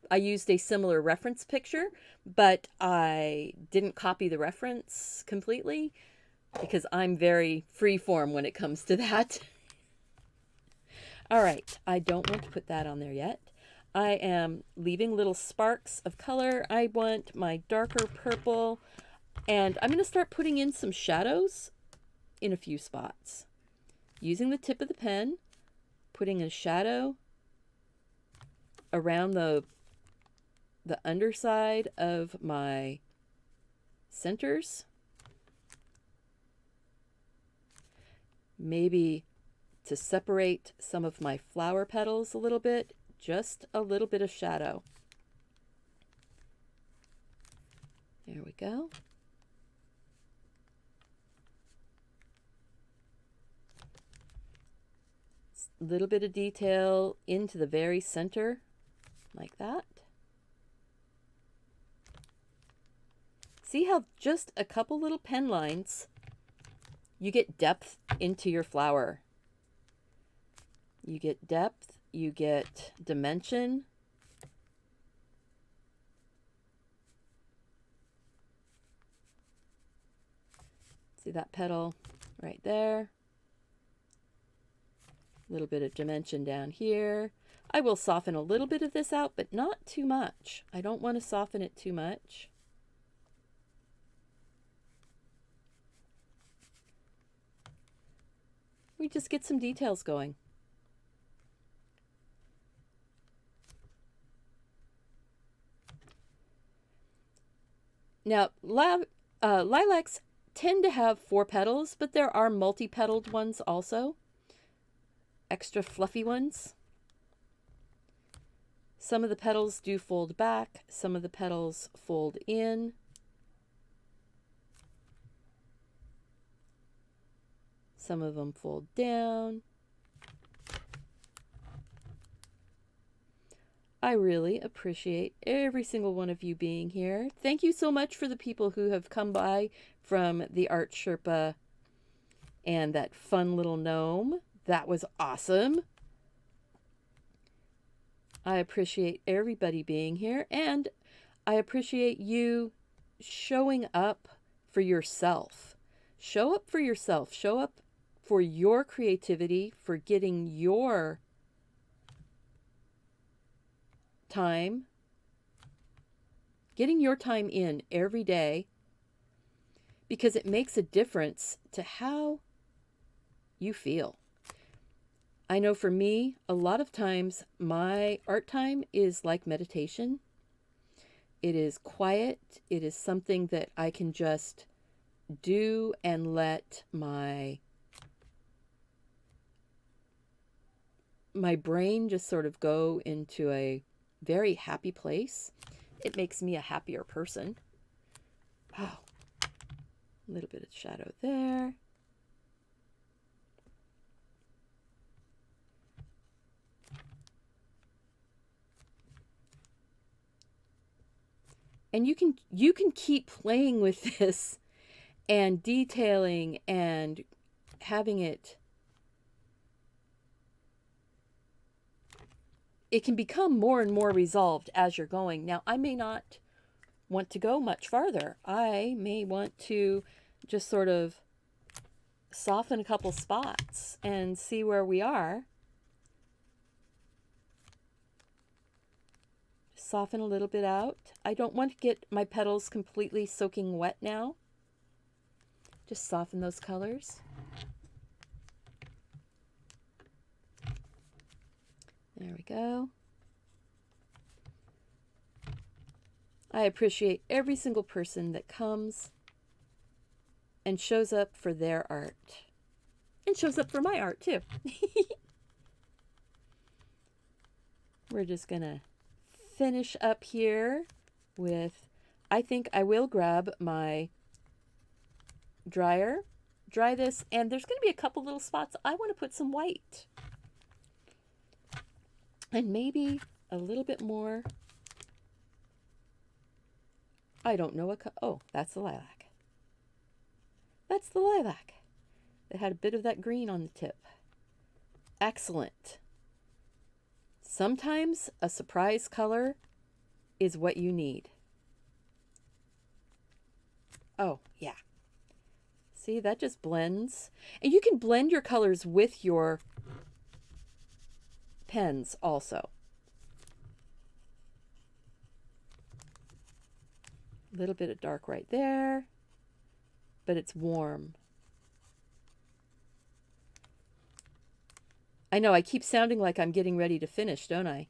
I used a similar reference picture, but I didn't copy the reference completely because I'm very freeform when it comes to that. All right, I don't want to put that on there yet. I am leaving little sparks of color. I want my darker purple, and I'm going to start putting in some shadows in a few spots. Using the tip of the pen, putting a shadow around the underside of my centers. Maybe to separate some of my flower petals a little bit, just a little bit of shadow. There we go. A little bit of detail into the very center, like that. See how just a couple little pen lines, you get depth into your flower. You get depth, you get dimension. See that petal right there? A little bit of dimension down here. I will soften a little bit of this out, but not too much. I don't want to soften it too much. We just get some details going. Now, lilacs tend to have 4 petals, but there are multi-petaled ones also. Extra fluffy ones. Some of the petals do fold back. Some of the petals fold in. Some of them fold down. I really appreciate every single one of you being here. Thank you so much for the people who have come by from the Art Sherpa and that fun little gnome. That was awesome. I appreciate everybody being here, and I appreciate you showing up for yourself. Show up for yourself. Show up for your creativity, for getting your time, getting your time in every day, because it makes a difference to how you feel. I know for me, a lot of times my art time is like meditation. It is quiet. It is something that I can just do and let my brain just sort of go into a very happy place. It makes me a happier person. Oh, a little bit of shadow there. And you can keep playing with this and detailing and having it can become more and more resolved as you're going. Now, I may not want to go much farther. I may want to just sort of soften a couple spots and see where we are. Soften a little bit out. I don't want to get my petals completely soaking wet now. Just soften those colors. There we go. I appreciate every single person that comes and shows up for their art. And shows up for my art too. We're just gonna finish up here with, I think I will grab my dryer, dry this, and there's going to be a couple little spots I want to put some white. And maybe a little bit more. I don't know oh, that's the lilac. That's the lilac. It had a bit of that green on the tip. Excellent. Sometimes a surprise color is what you need. Oh, yeah. See, that just blends. And you can blend your colors with your pens also. A little bit of dark right there, but it's warm. I know I keep sounding like I'm getting ready to finish, don't I?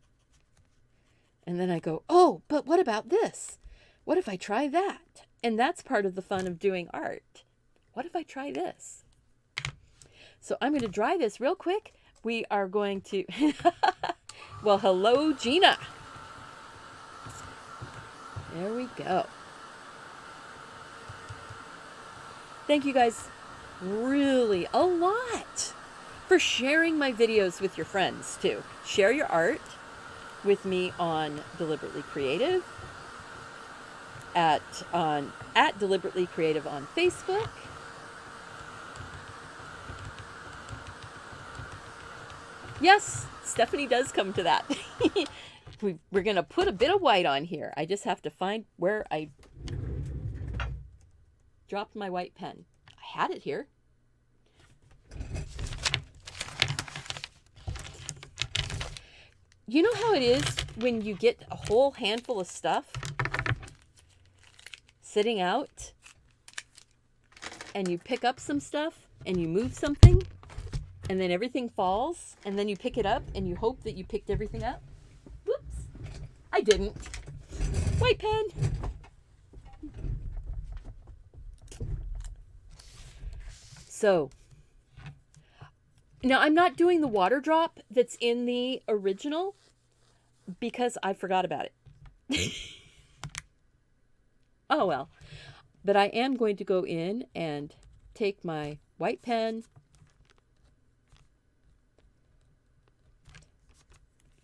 And then I go, oh, but what about this? What if I try that? And that's part of the fun of doing art. What if I try this? So I'm going to dry this real quick. We are going to, well, hello, Gina. There we go. Thank you guys really a lot for sharing my videos with your friends too. Share your art with me on Deliberately Creative, at Deliberately Creative on Facebook. Yes, Stephanie does come to that. We're going to put a bit of white on here. I just have to find where I dropped my white pen. I had it here. You know how it is when you get a whole handful of stuff sitting out and you pick up some stuff and you move something and then everything falls and then you pick it up and you hope that you picked everything up? Whoops, I didn't. White pen. So now I'm not doing the water drop that's in the original because I forgot about it. Oh well. But I am going to go in and take my white pen.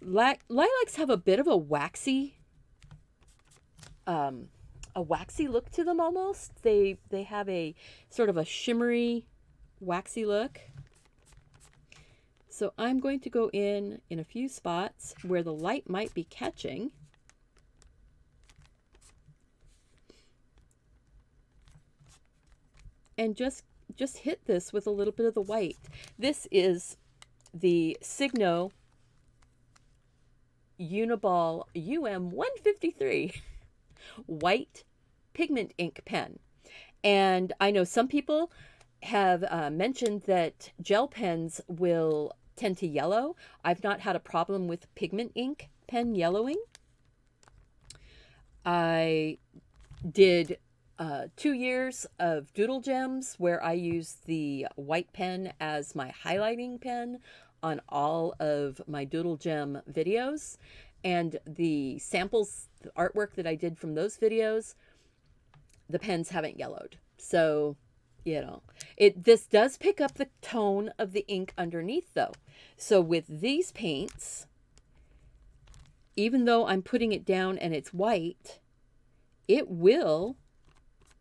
Lilacs have a bit of a waxy look to them almost. They have a sort of a shimmery, waxy look. So I'm going to go in a few spots where the light might be catching. And just hit this with a little bit of the white. This is the Signo Uniball UM153 white pigment ink pen. And I know some people have mentioned that gel pens will tend to yellow. I've not had a problem with pigment ink pen yellowing. I did 2 years of doodle gems where I used the white pen as my highlighting pen on all of my doodle gem videos, and the samples, the artwork that I did from those videos, the pens haven't yellowed. So, you know, this does pick up the tone of the ink underneath though. So with these paints, even though I'm putting it down and it's white, it will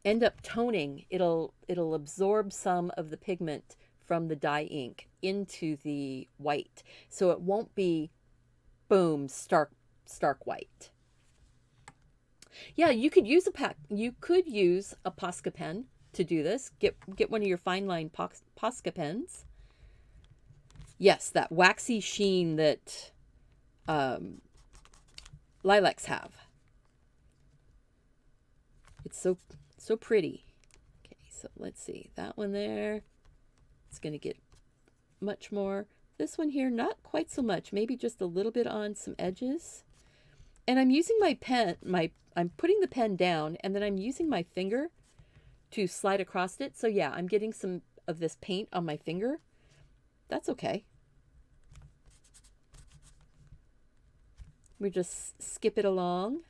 end up toning. It'll absorb some of the pigment from the dye ink into the white. So it won't be boom, stark white. Yeah, you could use a Posca pen to do this. Get one of your fine line Posca pens. Yes, that waxy sheen that lilacs have. It's so pretty. Okay, so let's see. That one there, it's going to get much more. This one here, not quite so much. Maybe just a little bit on some edges. And I'm using my pen, I'm putting the pen down, and then I'm using my finger to slide across it. So yeah, I'm getting some of this paint on my finger. That's okay. We just skip it along.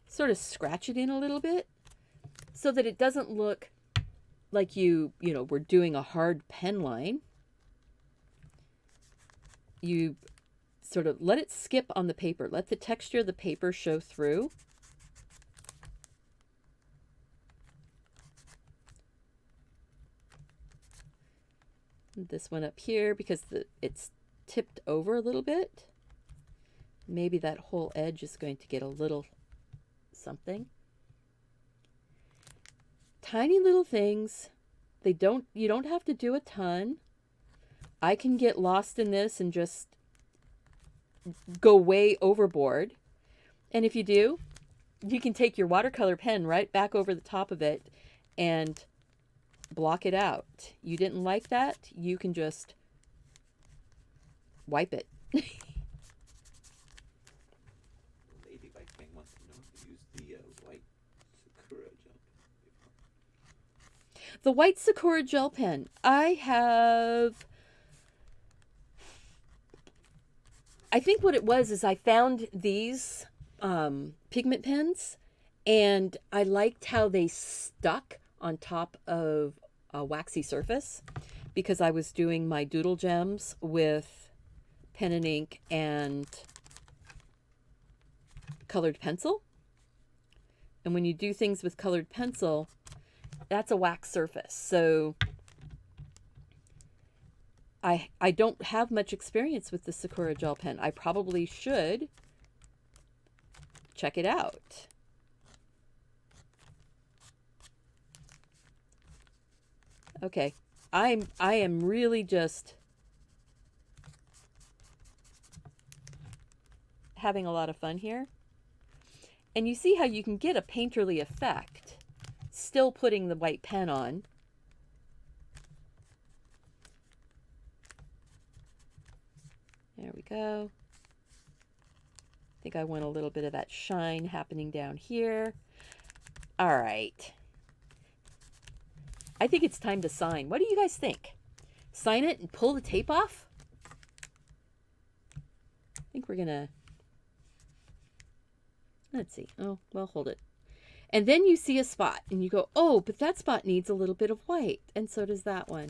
Sort of scratch it in a little bit so that it doesn't look like we're doing a hard pen line. You sort of let it skip on the paper. Let the texture of the paper show through. This one up here, because it's tipped over a little bit. Maybe that whole edge is going to get a little something. Tiny little things. You don't have to do a ton. I can get lost in this and just go way overboard. And if you do, you can take your watercolor pen right back over the top of it and block it out. You didn't like that, you can just wipe it. Ladybug King wants to know if you used the white Sakura gel pen before. The white Sakura gel pen. I think what it was is I found these pigment pens, and I liked how they stuck on top of a waxy surface, because I was doing my doodle gems with pen and ink and colored pencil. And when you do things with colored pencil, that's a wax surface. So I don't have much experience with the Sakura gel pen. I probably should check it out. Okay, I am really just having a lot of fun here. And you see how you can get a painterly effect still putting the white pen on. There we go. think I want a little bit of that shine happening down here. All right. I think it's time to sign. What do you guys think? Sign it and pull the tape off? I think we're going to... Let's see. Oh, well, hold it. And then you see a spot and you go, oh, but that spot needs a little bit of white. And so does that one.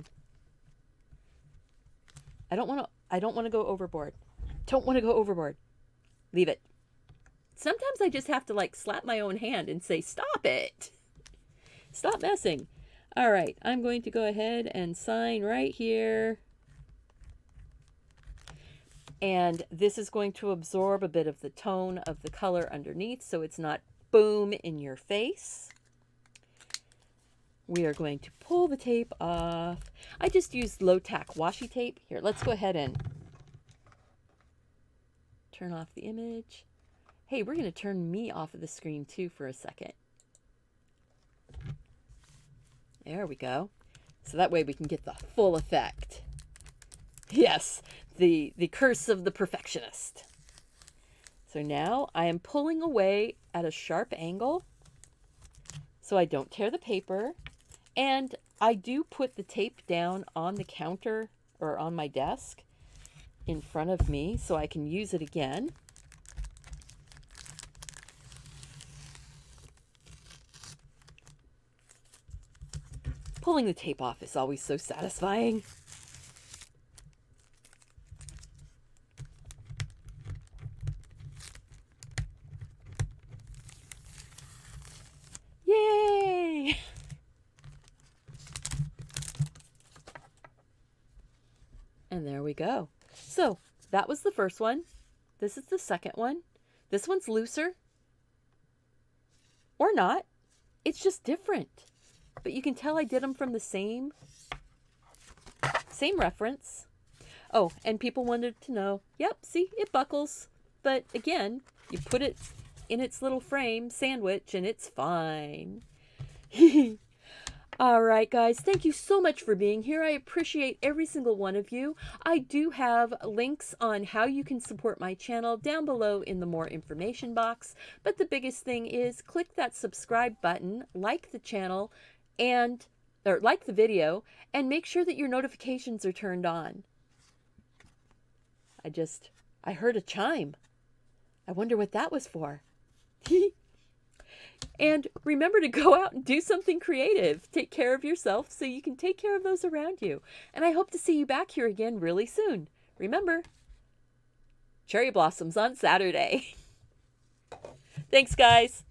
I don't want to go overboard. Don't want to go overboard. Leave it. Sometimes I just have to like slap my own hand and say, stop it. Stop messing. All right. I'm going to go ahead and sign right here. And this is going to absorb a bit of the tone of the color underneath so it's not boom in your face. We are going to pull the tape off. I just used low tack washi tape. Here, let's go ahead and turn off the image. Hey, we're going to turn me off of the screen too for a second. There we go. So that way we can get the full effect. Yes, the curse of the perfectionist. So now I am pulling away at a sharp angle so I don't tear the paper. And I do put the tape down on the counter or on my desk in front of me so I can use it again. Pulling the tape off is always so satisfying. Yay! And there we go. So that was the first one. This is the second one. This one's looser. Or not. It's just different. But you can tell I did them from the same reference. Oh, and people wanted to know, yep, see, it buckles. But again, you put it in its little frame sandwich and it's fine. All right, guys, thank you so much for being here. I appreciate every single one of you. I do have links on how you can support my channel down below in the more information box. But the biggest thing is click that subscribe button, like the channel, or like the video, and make sure that your notifications are turned on. I heard a chime. I wonder what that was for. And remember to go out and do something creative. Take care of yourself so you can take care of those around you. And I hope to see you back here again really soon. Remember, cherry blossoms on Saturday. Thanks, guys.